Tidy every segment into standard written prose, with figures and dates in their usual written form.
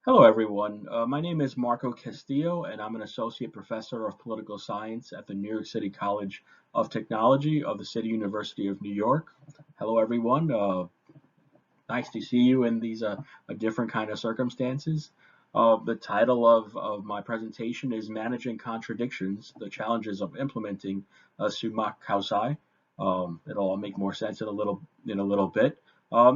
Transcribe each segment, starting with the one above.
Hello, everyone. My name is Marco Castillo, and I'm an associate professor of political science at the New York City College of Technology of the City University of New York. Hello, everyone. Nice to see you in these different kind of circumstances. The title of my presentation is Managing Contradictions, the Challenges of Implementing Sumak Kawsay. It'll all make more sense in a little bit.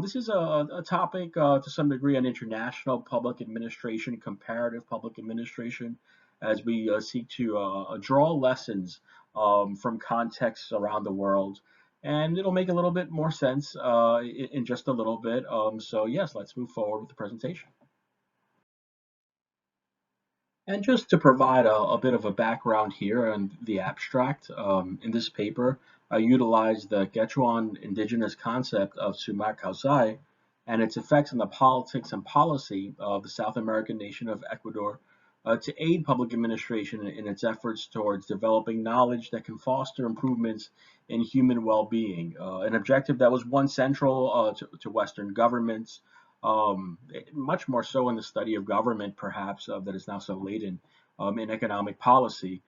This is a topic to some degree on international public administration, comparative public administration, as we seek to draw lessons from contexts around the world, and it'll make a little bit more sense in just a little bit. So yes, let's move forward with the presentation. And just to provide a bit of a background here on the abstract, in this paper, I utilized the Quechuan indigenous concept of Sumak Kawsay and its effects on the politics and policy of the South American nation of Ecuador to aid public administration in its efforts towards developing knowledge that can foster improvements in human well-being, an objective that was once central to Western governments, much more so in the study of government, perhaps, that is now so late in economic policy.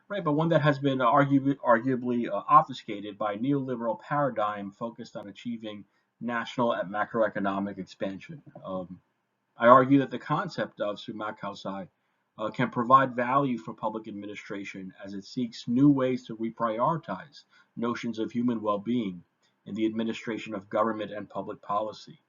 Right, but one that has been arguably obfuscated by neoliberal paradigm focused on achieving national and macroeconomic expansion. I argue that the concept of Sumak Kawsay can provide value for public administration as it seeks new ways to reprioritize notions of human well-being in the administration of government and public policy.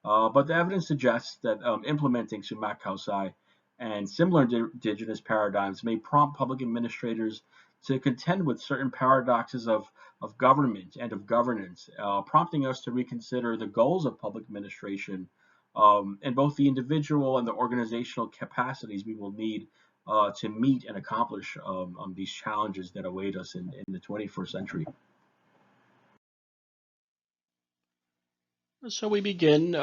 But the evidence suggests that implementing Sumak Kawsay and similar indigenous paradigms may prompt public administrators to contend with certain paradoxes of government and of governance, prompting us to reconsider the goals of public administration and both the individual and the organizational capacities we will need to meet and accomplish these challenges that await us in the 21st century. So we begin,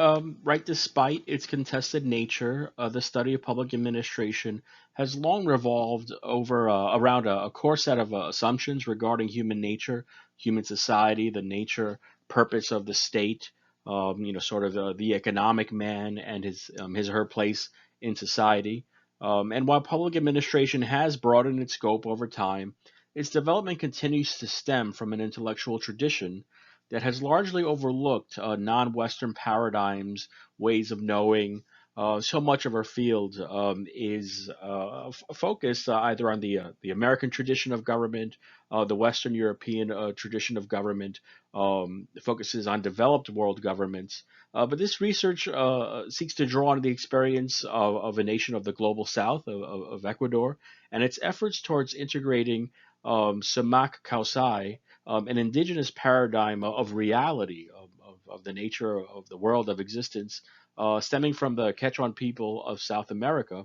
right despite its contested nature, the study of public administration has long revolved around a core set of assumptions regarding human nature, human society, the nature, purpose of the state, sort of the economic man and his or her place in society. And while public administration has broadened its scope over time, its development continues to stem from an intellectual tradition that has largely overlooked non-Western paradigms, ways of knowing. So much of our field is focused either on the American tradition of government, the Western European tradition of government, focuses on developed world governments. But this research seeks to draw on the experience of a nation of the global south, of Ecuador, and its efforts towards integrating Sumak Kawsay, an indigenous paradigm of reality, of the nature of the world of existence, stemming from the Quechuan people of South America,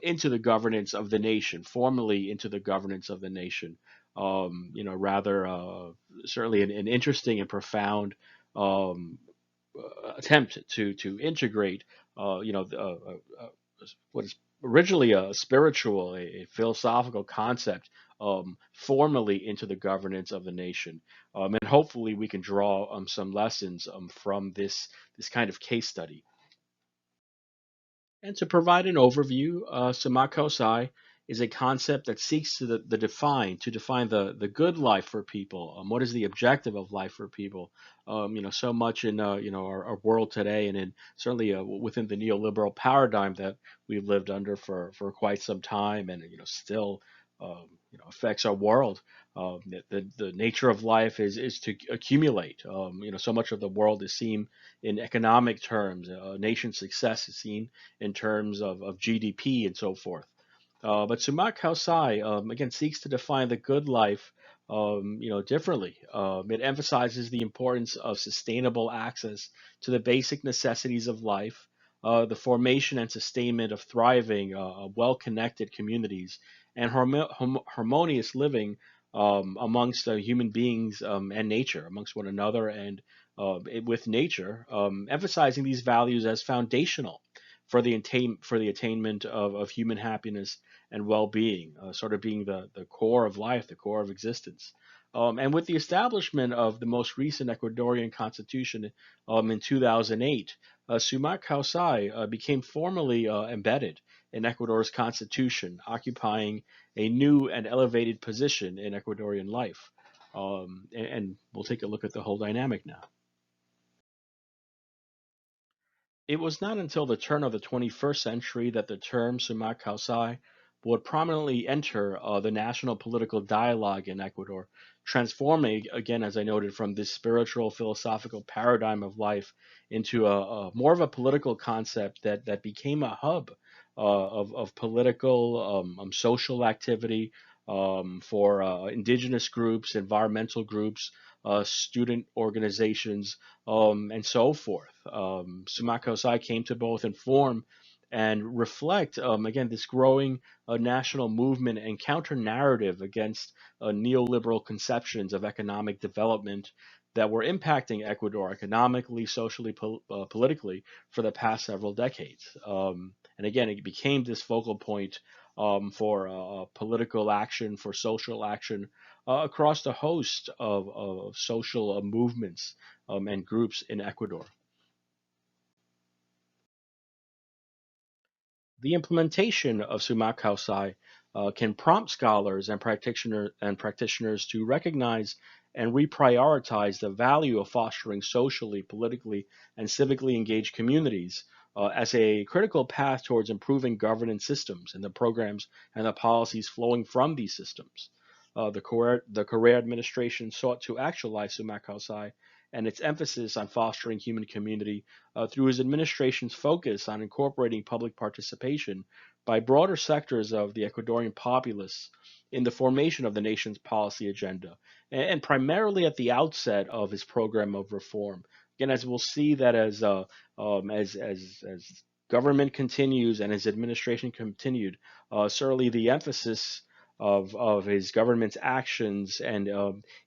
into the governance of the nation, formally into the governance of the nation. Rather certainly an interesting and profound um, attempt to integrate, what is originally a spiritual, a philosophical concept, formally into the governance of the nation. And hopefully we can draw some lessons from this kind of case study. And to provide an overview, Sumak is a concept that seeks to define the good life for people. What is the objective of life for people? So much in our world today, and in certainly within the neoliberal paradigm that we've lived under for quite some time, and still affects our world. The nature of life is to accumulate. So much of the world is seen in economic terms. Nation success is seen in terms of GDP and so forth. But Sumak Kawsay, again, seeks to define the good life, differently. It emphasizes the importance of sustainable access to the basic necessities of life, the formation and sustainment of thriving, well-connected communities, and harmonious living amongst human beings and nature, amongst one another and with nature, emphasizing these values as foundational for the attainment of human happiness and well-being, sort of being the core of life, the core of existence. And with the establishment of the most recent Ecuadorian constitution in 2008, Sumak Kawsay became formally embedded in Ecuador's constitution, occupying a new and elevated position in Ecuadorian life. And we'll take a look at the whole dynamic now. It was not until the turn of the 21st century that the term Sumak Kawsay would prominently enter the national political dialogue in Ecuador, transforming, again, as I noted, from this spiritual philosophical paradigm of life into a more of a political concept that became a hub of political, social activity for indigenous groups, environmental groups, student organizations, and so forth. Sumak Kawsay came to both inform and reflect, again, this growing national movement and counter narrative against neoliberal conceptions of economic development that were impacting Ecuador economically, socially, politically for the past several decades. And again, it became this focal point for political action, for social action across the host of social movements and groups in Ecuador. The implementation of Sumak Kawsay can prompt scholars and practitioners to recognize and reprioritize the value of fostering socially, politically, and civically engaged communities as a critical path towards improving governance systems and the programs and the policies flowing from these systems. The Correa administration sought to actualize Sumak Kawsay and its emphasis on fostering human community through his administration's focus on incorporating public participation by broader sectors of the Ecuadorian populace in the formation of the nation's policy agenda, and primarily at the outset of his program of reform. Again, as we'll see that as government continues and his administration continued, certainly the emphasis of his government's actions and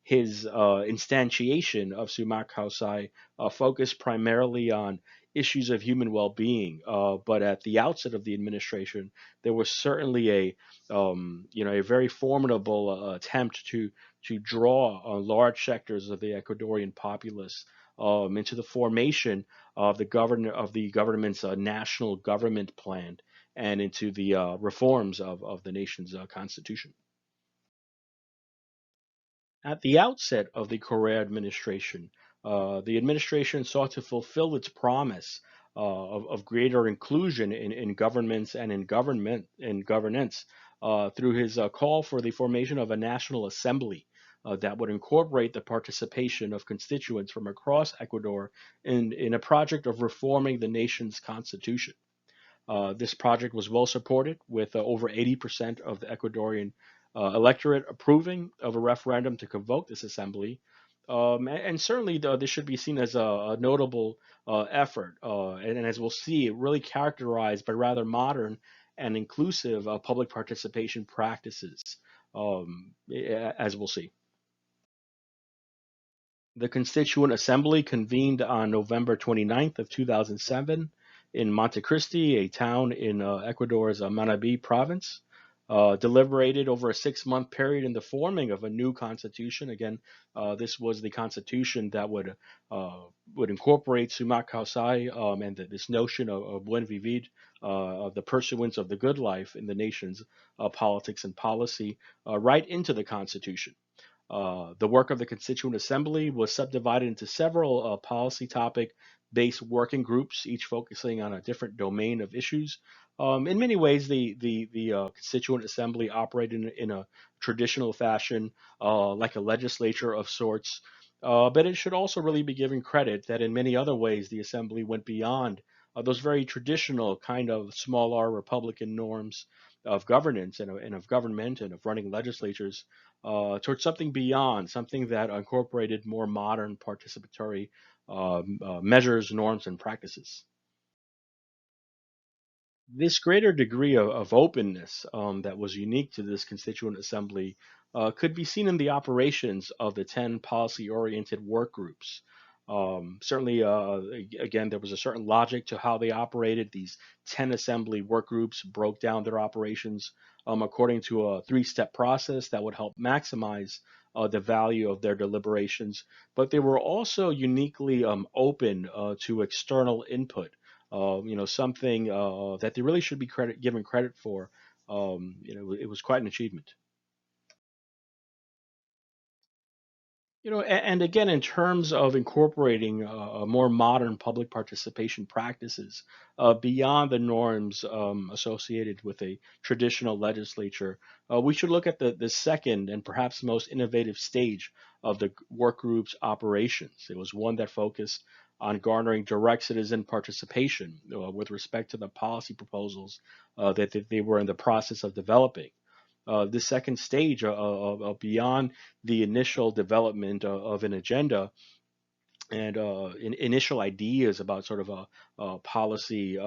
his instantiation of Sumak Kawsay focused primarily on issues of human well-being. But at the outset of the administration, there was certainly a very formidable attempt to draw large sectors of the Ecuadorian populace into the formation of the government's national government plan and into the reforms of the nation's constitution. At the outset of the Correa administration, the administration sought to fulfill its promise of greater inclusion in governments and in governance through his call for the formation of a national assembly that would incorporate the participation of constituents from across Ecuador in a project of reforming the nation's constitution. This project was well supported, with over 80% of the Ecuadorian electorate approving of a referendum to convoke this assembly. And certainly, this should be seen as a notable effort. And as we'll see, really characterized by rather modern and inclusive public participation practices, as we'll see. The Constituent Assembly convened on November 29th of 2007 in Montecristi, a town in Ecuador's Manabí province. Deliberated over a 6-month period in the forming of a new constitution. Again, this was the constitution that would incorporate Sumak Kawsay and this notion of buen vivir, of the pursuance of the good life in the nation's politics and policy, right into the constitution. The work of the Constituent Assembly was subdivided into several policy topic based working groups, each focusing on a different domain of issues. In many ways, the Constituent Assembly operated in a traditional fashion, like a legislature of sorts. But it should also really be given credit that in many other ways, the Assembly went beyond those very traditional kind of small r Republican norms of governance and of government and of running legislatures towards something beyond, something that incorporated more modern participatory measures, norms, and practices. This greater degree of openness that was unique to this constituent assembly could be seen in the operations of the 10 policy oriented work groups. Certainly, again, there was a certain logic to how they operated. These 10 assembly work groups broke down their operations according to a 3-step process that would help maximize the value of their deliberations, but they were also uniquely open to external input. Something that they really should be given credit for. It was quite an achievement. And again, in terms of incorporating more modern public participation practices beyond the norms associated with a traditional legislature, we should look at the second and perhaps most innovative stage of the work group's operations. It was one that focused on garnering direct citizen participation with respect to the policy proposals that they were in the process of developing. The second stage beyond the initial development of an agenda and initial ideas about sort of a policy,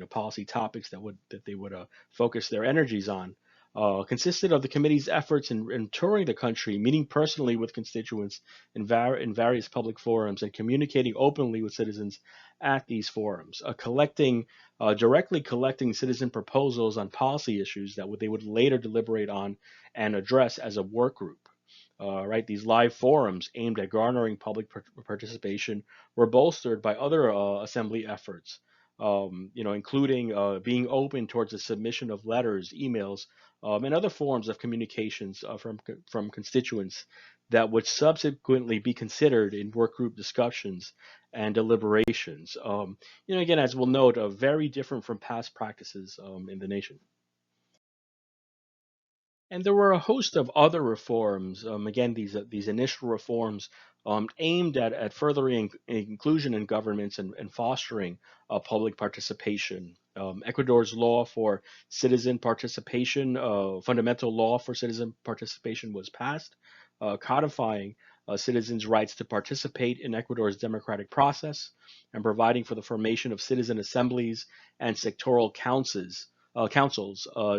policy topics that they would focus their energies on, consisted of the committee's efforts in touring the country, meeting personally with constituents in various public forums, and communicating openly with citizens at these forums, directly collecting citizen proposals on policy issues that they would later deliberate on and address as a work group. Right, these live forums aimed at garnering public participation were bolstered by other assembly efforts, including being open towards the submission of letters, emails, and other forms of communications from constituents that would subsequently be considered in work group discussions and deliberations. Again, as we'll note, very different from past practices in the nation. And there were a host of other reforms. Again, these initial reforms aimed at furthering inclusion in governments and fostering public participation. Ecuador's law for citizen participation, fundamental law for citizen participation, was passed, codifying citizens' rights to participate in Ecuador's democratic process and providing for the formation of citizen assemblies and sectoral councils,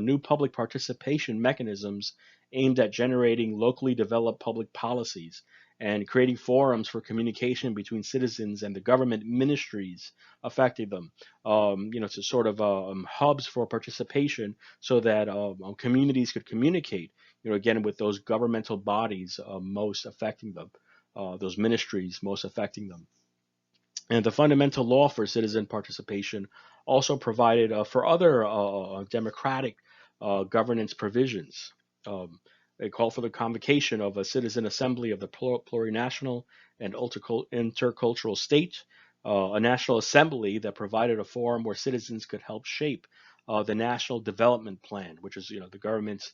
new public participation mechanisms aimed at generating locally developed public policies and creating forums for communication between citizens and the government ministries affecting them. To sort of hubs for participation so that communities could communicate, again, with those governmental bodies most affecting them, those ministries most affecting them. And the fundamental law for citizen participation also provided for other democratic governance provisions. They call for the convocation of a citizen assembly of the plurinational and intercultural state, a national assembly that provided a forum where citizens could help shape the national development plan, which is the government's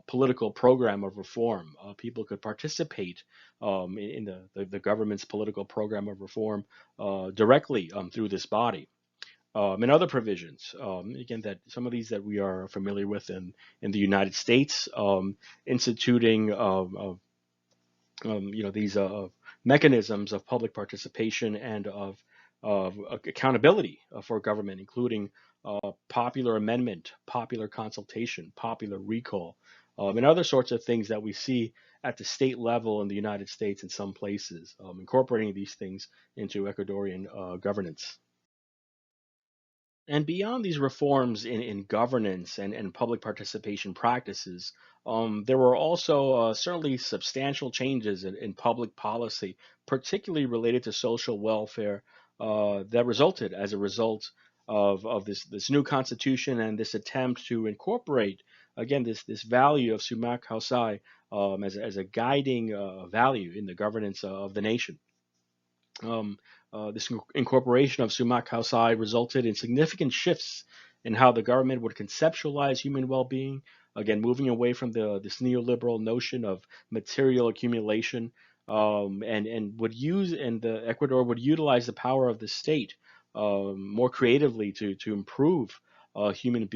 political program of reform. People could participate in the government's political program of reform directly through this body. And other provisions, again, that some of these that we are familiar with in the United States, instituting these mechanisms of public participation and of accountability for government, including popular amendment, popular consultation, popular recall, and other sorts of things that we see at the state level in the United States in some places, incorporating these things into Ecuadorian governance. And beyond these reforms in governance and public participation practices, there were also certainly substantial changes in public policy, particularly related to social welfare, that resulted as a result of this new constitution and this attempt to incorporate, again, this value of Sumak Kawsay as a guiding value in the governance of the nation. This incorporation of Sumak Kawsay resulted in significant shifts in how the government would conceptualize human well-being. Again, moving away from this neoliberal notion of material accumulation, the Ecuador would utilize the power of the state more creatively to improve human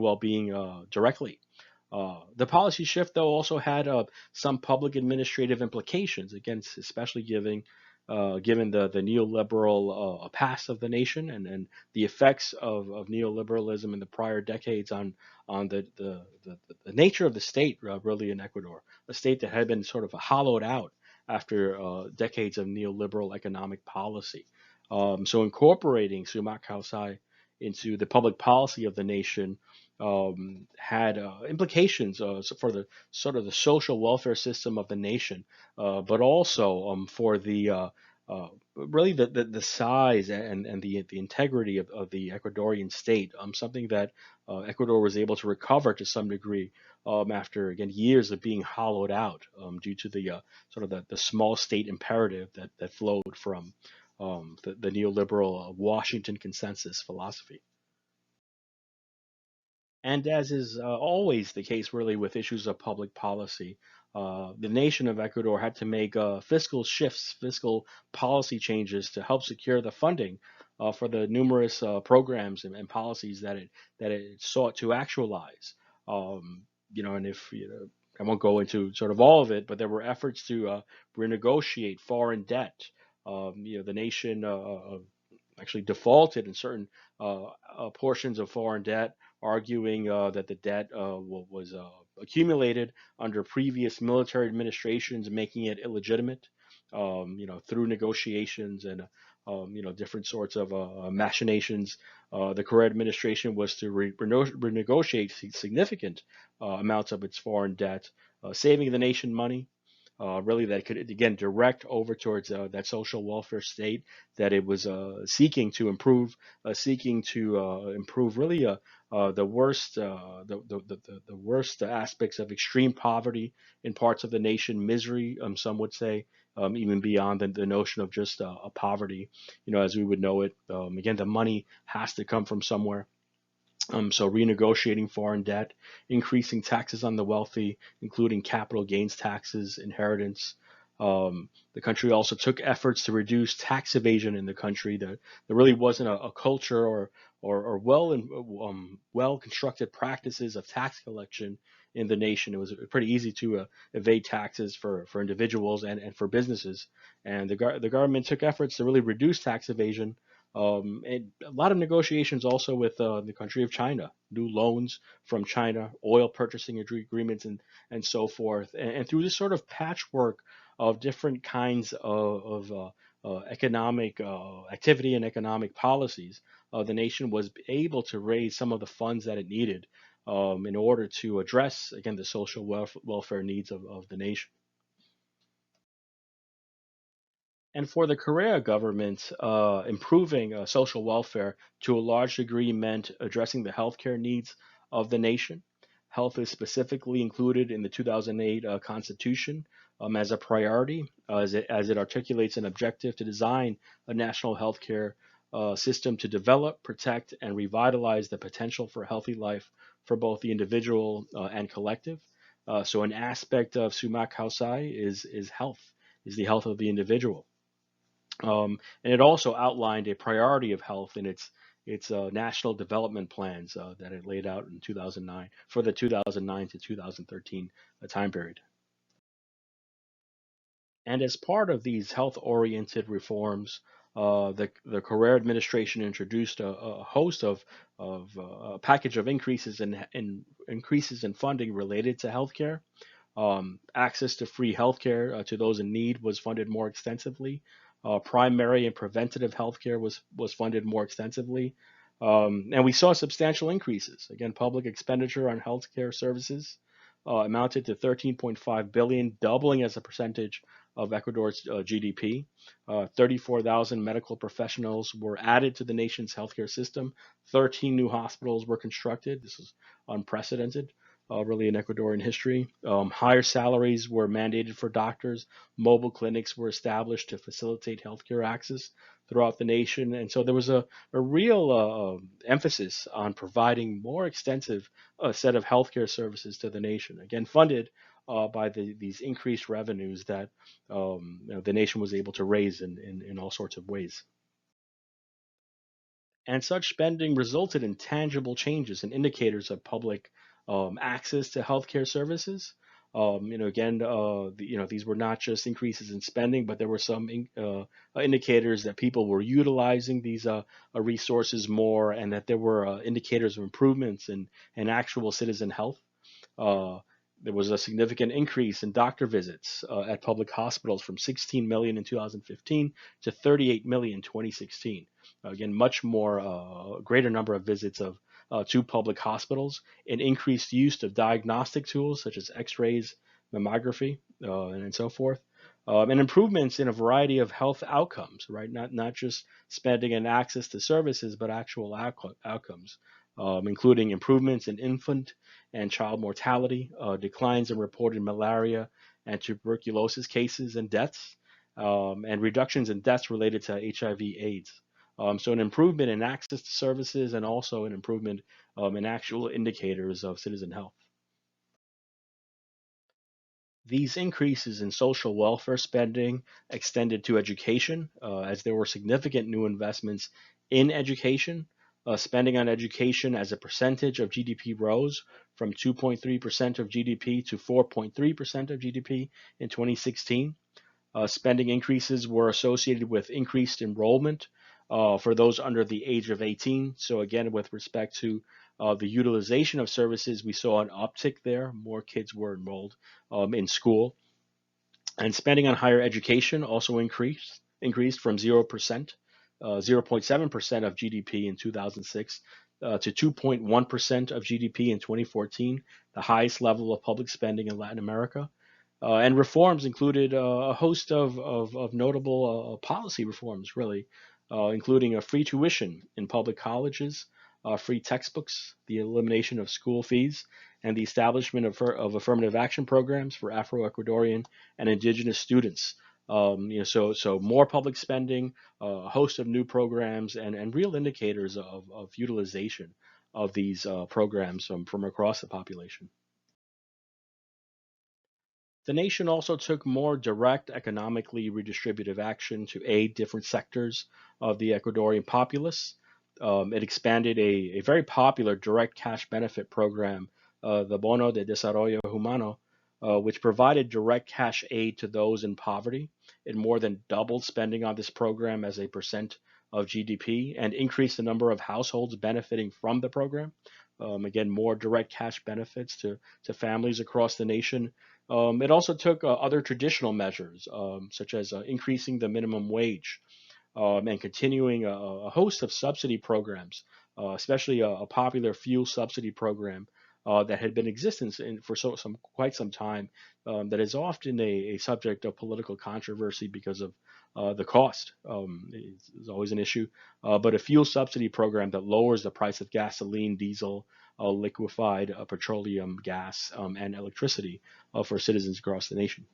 well-being directly. The policy shift, though, also had some public administrative implications, again, especially given the neoliberal past of the nation and the effects of neoliberalism in the prior decades on the nature of the state, really, in Ecuador, a state that had been sort of hollowed out after decades of neoliberal economic policy. So incorporating Sumak Kawsay into the public policy of the nation had implications for the sort of the social welfare system of the nation, but also for the really the size and the integrity of the Ecuadorian state, something that Ecuador was able to recover to some degree after again years of being hollowed out due to the sort of the small state imperative that flowed from the neoliberal Washington consensus philosophy. And as is always the case, really, with issues of public policy, the nation of Ecuador had to make fiscal shifts, fiscal policy changes to help secure the funding for the numerous programs and policies that it sought to actualize. And if I won't go into sort of all of it, but there were efforts to renegotiate foreign debt. The nation actually defaulted in certain portions of foreign debt, arguing that the debt was accumulated under previous military administrations, making it illegitimate. Through negotiations and different sorts of machinations, the Correa administration was to renegotiate significant amounts of its foreign debt, saving the nation money, really that could again direct over towards that social welfare state that it was seeking to improve really the worst aspects of extreme poverty in parts of the nation, misery, some would say, even beyond the notion of just a poverty, as we would know it. Again, the money has to come from somewhere. So renegotiating foreign debt, increasing taxes on the wealthy, including capital gains taxes, inheritance. The country also took efforts to reduce tax evasion in the country. There really wasn't a culture or well constructed practices of tax collection in the nation. It was pretty easy to evade taxes for individuals and for businesses. And the government took efforts to really reduce tax evasion, and a lot of negotiations also with the country of China, new loans from China, oil purchasing agreements, and so forth. And through this sort of patchwork of different kinds of economic activity and economic policies, the nation was able to raise some of the funds that it needed in order to address, again, the social welfare needs of the nation. And for the Korea government, improving social welfare to a large degree meant addressing the healthcare needs of the nation. Health is specifically included in the 2008 Constitution as a priority, as it articulates an objective to design a national healthcare system to develop, protect, and revitalize the potential for a healthy life for both the individual and collective. So, an aspect of Sumak Kawsay is health, is the health of the individual. And it also outlined a priority of health in its national development plans that it laid out in 2009 for the 2009 to 2013 time period. And as part of these health-oriented reforms, the Carrera administration introduced a host of a package of increases in funding related to healthcare. Access to free healthcare to those in need was funded more extensively. Primary and preventative healthcare was funded more extensively. And we saw substantial increases. Again, public expenditure on healthcare services amounted to 13.5 billion, doubling as a percentage of Ecuador's GDP. 34,000 medical professionals were added to the nation's healthcare system. 13 new hospitals were constructed. This is unprecedented, really, in Ecuadorian history. Higher salaries were mandated for doctors. Mobile clinics were established to facilitate healthcare access throughout the nation. And so there was a real emphasis on providing more extensive set of healthcare services to the nation, again, funded by these increased revenues that the nation was able to raise in all sorts of ways. And such spending resulted in tangible changes and indicators of public access to healthcare services. Again, these were not just increases in spending, but there were some indicators that people were utilizing these resources more, and that there were indicators of improvements in actual citizen health. Uh, there was a significant increase in doctor visits at public hospitals from 16 million in 2015 to 38 million in 2016. Again, much more greater number of visits to public hospitals, and increased use of diagnostic tools such as X-rays, mammography, and so forth, and improvements in a variety of health outcomes, right? Not just spending and access to services, but actual outcomes, including improvements in infant and child mortality, declines in reported malaria and tuberculosis cases and deaths, and reductions in deaths related to HIV/AIDS. So an improvement in access to services and also an improvement in actual indicators of citizen health. These increases in social welfare spending extended to education, as there were significant new investments in education. Spending on education as a percentage of GDP rose from 2.3% of GDP to 4.3% of GDP in 2016. Spending increases were associated with increased enrollment for those under the age of 18. So again, with respect to the utilization of services, we saw an uptick there. More kids were enrolled in school. And spending on higher education also increased from 0%, 0.7% of GDP in 2006 to 2.1% of GDP in 2014, the highest level of public spending in Latin America. And reforms included a host of notable policy reforms, really, including a free tuition in public colleges, free textbooks, the elimination of school fees, and the establishment of affirmative action programs for Afro-Ecuadorian and indigenous students. So more public spending, a host of new programs, and real indicators of utilization of these programs from across the population. The nation also took more direct, economically redistributive action to aid different sectors of the Ecuadorian populace. It expanded a very popular direct cash benefit program, the Bono de Desarrollo Humano, which provided direct cash aid to those in poverty. It more than doubled spending on this program as a percent of GDP and increased the number of households benefiting from the program. Again, more direct cash benefits to families across the nation. It also took other traditional measures, such as increasing the minimum wage and continuing a host of subsidy programs, especially a popular fuel subsidy program that had been in existence for quite some time, that is often a subject of political controversy because of the cost. Is always an issue, but a fuel subsidy program that lowers the price of gasoline, diesel, liquefied petroleum gas, and electricity for citizens across the nation.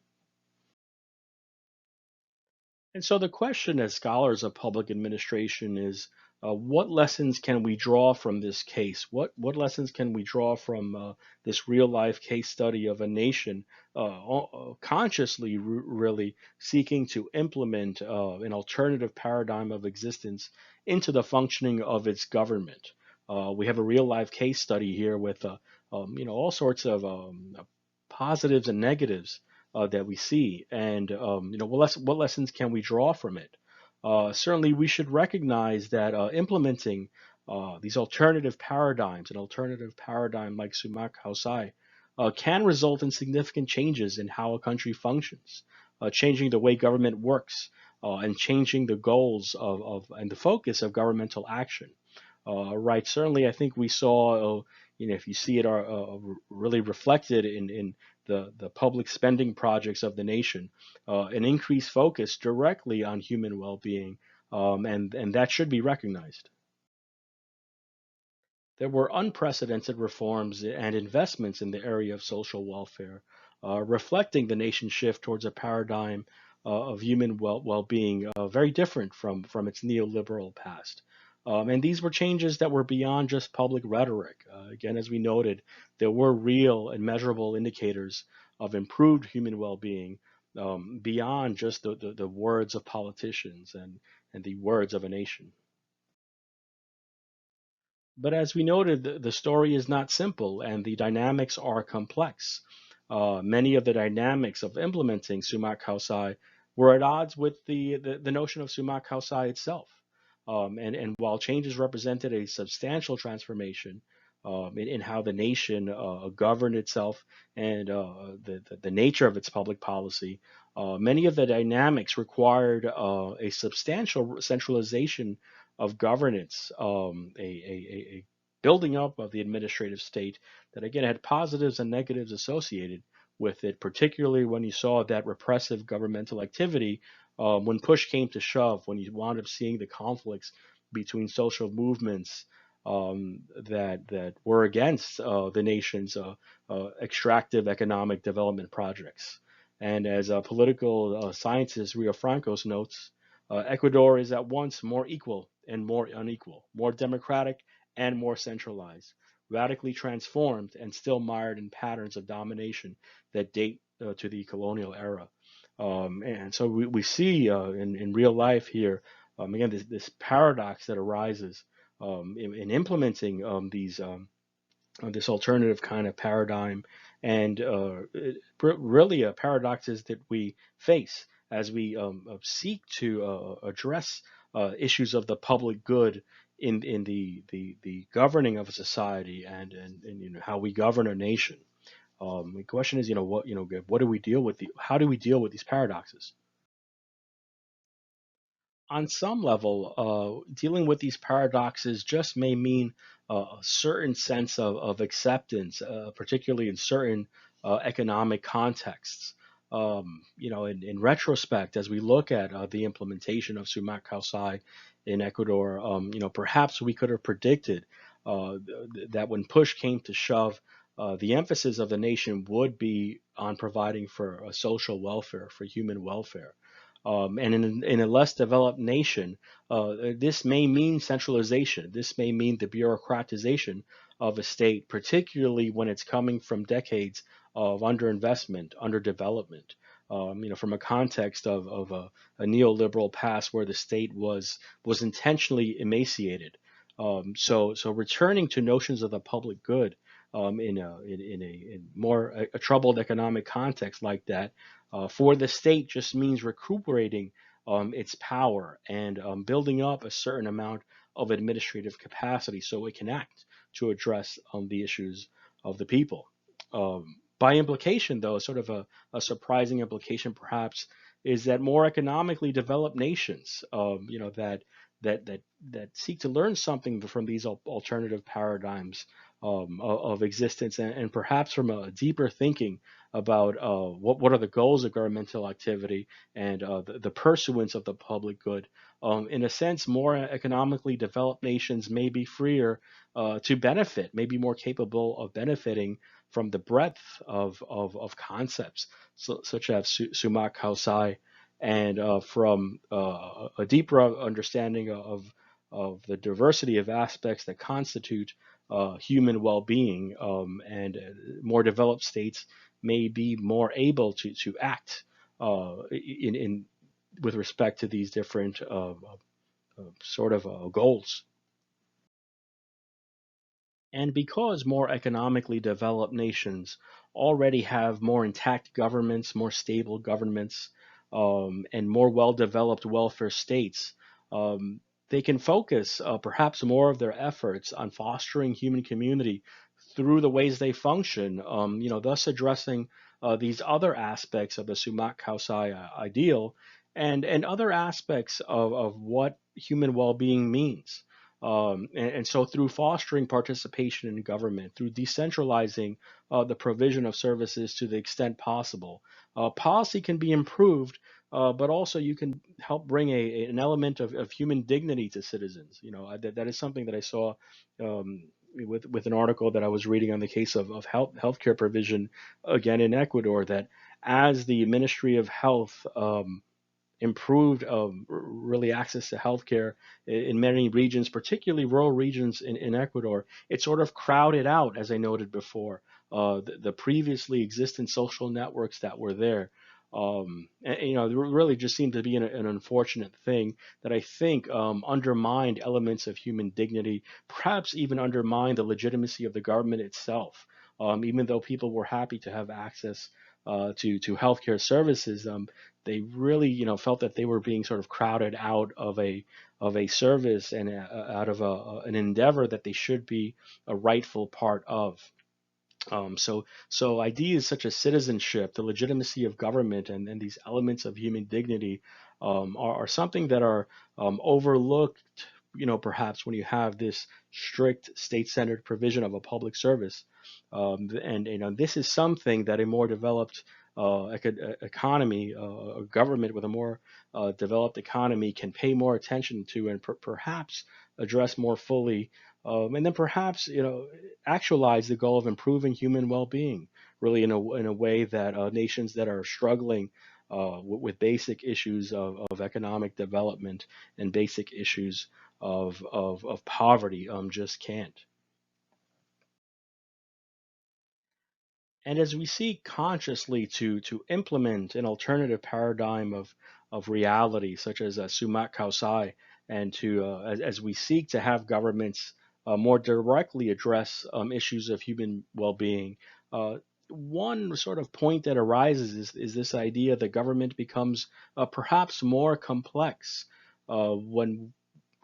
And so the question as scholars of public administration is, what lessons can we draw from this case? What lessons can we draw from this real life case study of a nation consciously, really seeking to implement an alternative paradigm of existence into the functioning of its government? We have a real life case study here with all sorts of positives and negatives that we see, and what lessons can we draw from it? Certainly, we should recognize that implementing these alternative paradigms, an alternative paradigm like Sumak Kawsay, can result in significant changes in how a country functions, changing the way government works, and changing the goals and the focus of governmental action. Right. Certainly, I think we saw, if you see it really reflected in the public spending projects of the nation, an increased focus directly on human well-being, and that should be recognized. There were unprecedented reforms and investments in the area of social welfare, reflecting the nation's shift towards a paradigm of human well-being very different from its neoliberal past. And these were changes that were beyond just public rhetoric. Again, as we noted, there were real and measurable indicators of improved human well-being, beyond just the words of politicians and the words of a nation. But as we noted, the story is not simple and the dynamics are complex. Many of the dynamics of implementing Sumak Kawsay were at odds with the notion of Sumak Kawsay itself. And while changes represented a substantial transformation in how the nation governed itself and the nature of its public policy, many of the dynamics required a substantial centralization of governance, a building up of the administrative state that again had positives and negatives associated with it, particularly when you saw that repressive governmental activity when push came to shove, when you wound up seeing the conflicts between social movements that were against the nation's extractive economic development projects. And as political scientist Rio Francos notes, Ecuador is at once more equal and more unequal, more democratic and more centralized, radically transformed and still mired in patterns of domination that date to the colonial era. And so we see in real life here, again, this paradox that arises in implementing this alternative kind of paradigm, and really paradoxes that we face as we seek to address issues of the public good in the governing of a society and how we govern a nation. The question is, what do we deal with how do we deal with these paradoxes? On some level, dealing with these paradoxes just may mean a certain sense of acceptance, particularly in certain economic contexts. In retrospect, as we look at the implementation of Sumak Kawsay in Ecuador, perhaps we could have predicted that when push came to shove, the emphasis of the nation would be on providing for social welfare, for human welfare. And in a less developed nation, this may mean centralization. This may mean the bureaucratization of a state, particularly when it's coming from decades of underinvestment, underdevelopment. From a context of a neoliberal past where the state was intentionally emaciated. So returning to notions of the public good in more a troubled economic context like that for the state just means recuperating its power and building up a certain amount of administrative capacity so it can act to address the issues of the people. By implication, though, sort of a surprising implication perhaps is that more economically developed nations, that seek to learn something from these alternative paradigms of existence and perhaps from a deeper thinking about what are the goals of governmental activity and the pursuance of the public good. In a sense, more economically developed nations may be freer to benefit, may be more capable of benefiting from the breadth of concepts such as Sumak Kawsay and from a deeper understanding of the diversity of aspects that constitute human well-being, and more developed states may be more able to act in with respect to these different sort of goals. And because more economically developed nations already have more intact governments, more stable governments, and more well developed welfare states, um, they can focus perhaps more of their efforts on fostering human community through the ways they function, thus addressing these other aspects of the Sumak Kawsay ideal and other aspects of what human well being means. And so, through fostering participation in government, through decentralizing the provision of services to the extent possible, policy can be improved, but also you can help bring an element of human dignity to citizens. That is something that I saw with an article that I was reading on the case of healthcare provision again in Ecuador. That as the Ministry of Health improved really access to healthcare in many regions, particularly rural regions in Ecuador. It sort of crowded out, as I noted before, the previously existent social networks that were there. It really just seemed to be an unfortunate thing that I think undermined elements of human dignity, perhaps even undermined the legitimacy of the government itself. Even though people were happy to have access to healthcare services, they really felt that they were being sort of crowded out of a service and out of an endeavor that they should be a rightful part of. So ideas such as citizenship, the legitimacy of government, and these elements of human dignity are something that are overlooked perhaps when you have this strict state-centered provision of a public service, and this is something that a more developed economy, a government with a more developed economy can pay more attention to and perhaps address more fully, and then perhaps actualize the goal of improving human well-being, really in a way that nations that are struggling with basic issues of economic development and basic issues of poverty just can't. And as we seek consciously to implement an alternative paradigm of reality, such as Sumak Kawsay, and as we seek to have governments more directly address issues of human well-being, uh, one sort of point that arises is this idea that government becomes perhaps more complex when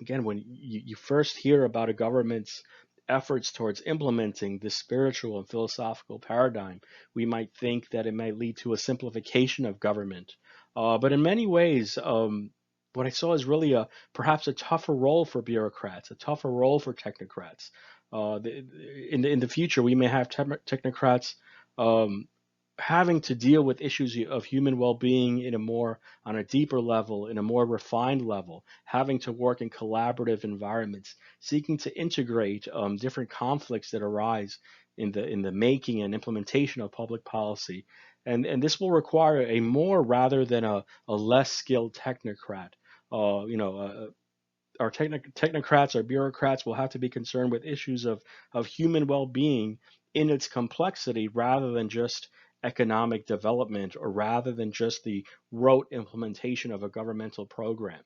again, when you first hear about a government's efforts towards implementing this spiritual and philosophical paradigm, we might think that it might lead to a simplification of government. But in many ways, what I saw is really perhaps a tougher role for bureaucrats, a tougher role for technocrats. In the future, we may have technocrats um, having to deal with issues of human well-being on a deeper level, in a more refined level, having to work in collaborative environments, seeking to integrate different conflicts that arise in the making and implementation of public policy. And this will require a more rather than a less skilled technocrat. Our technocrats, our bureaucrats will have to be concerned with issues of human well-being in its complexity rather than just economic development or rather than just the rote implementation of a governmental program.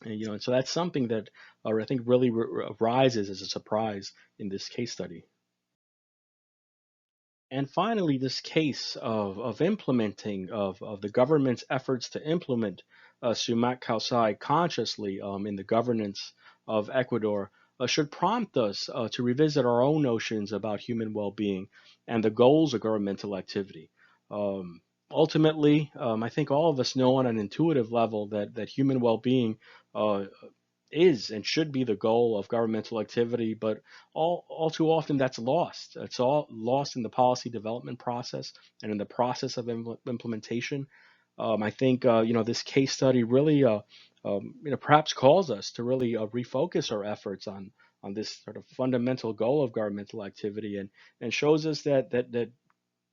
And so that's something that I think really arises as a surprise in this case study. And finally, this case of implementing of the government's efforts to implement Sumak Kawsay consciously in the governance of Ecuador should prompt us to revisit our own notions about human well-being and the goals of governmental activity. Ultimately, I think all of us know on an intuitive level that human well-being uh, is and should be the goal of governmental activity, but all too often that's lost. It's all lost in the policy development process and in the process of implementation. I think this case study really perhaps calls us to really refocus our efforts on this sort of fundamental goal of governmental activity and shows us that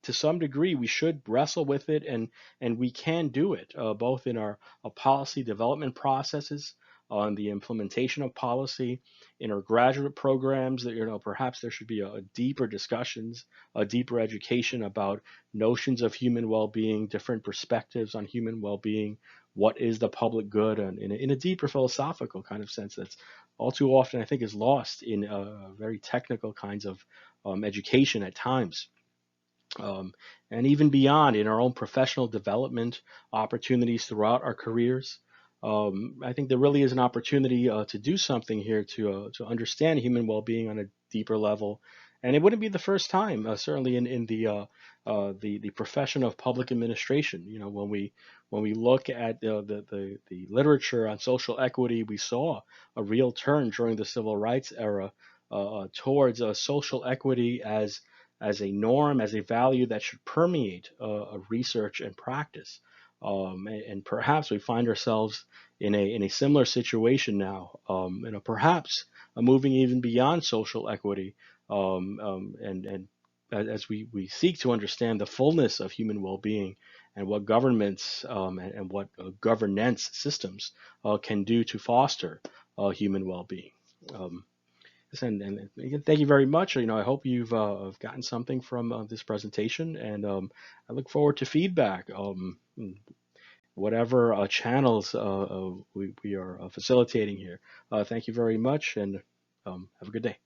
to some degree we should wrestle with it and we can do it both in our policy development processes on the implementation of policy in our graduate programs that perhaps there should be a deeper discussions, a deeper education about notions of human well-being, different perspectives on human well-being, what is the public good, and in a deeper philosophical kind of sense that's all too often I think is lost in very technical kinds of education at times, um, and even beyond in our own professional development opportunities throughout our careers. I think there really is an opportunity to do something here to understand human well-being on a deeper level, and it wouldn't be the first time. Certainly in the profession of public administration, when we look at the literature on social equity, we saw a real turn during the civil rights era towards social equity as a norm, as a value that should permeate research and practice. And perhaps we find ourselves in a similar situation now, perhaps moving even beyond social equity, and as we seek to understand the fullness of human well-being and what governments and what governance systems can do to foster human well-being. Um, and again, thank you very much. I hope you've gotten something from this presentation, and I look forward to feedback. Whatever channels we are facilitating here. Thank you very much, and have a good day.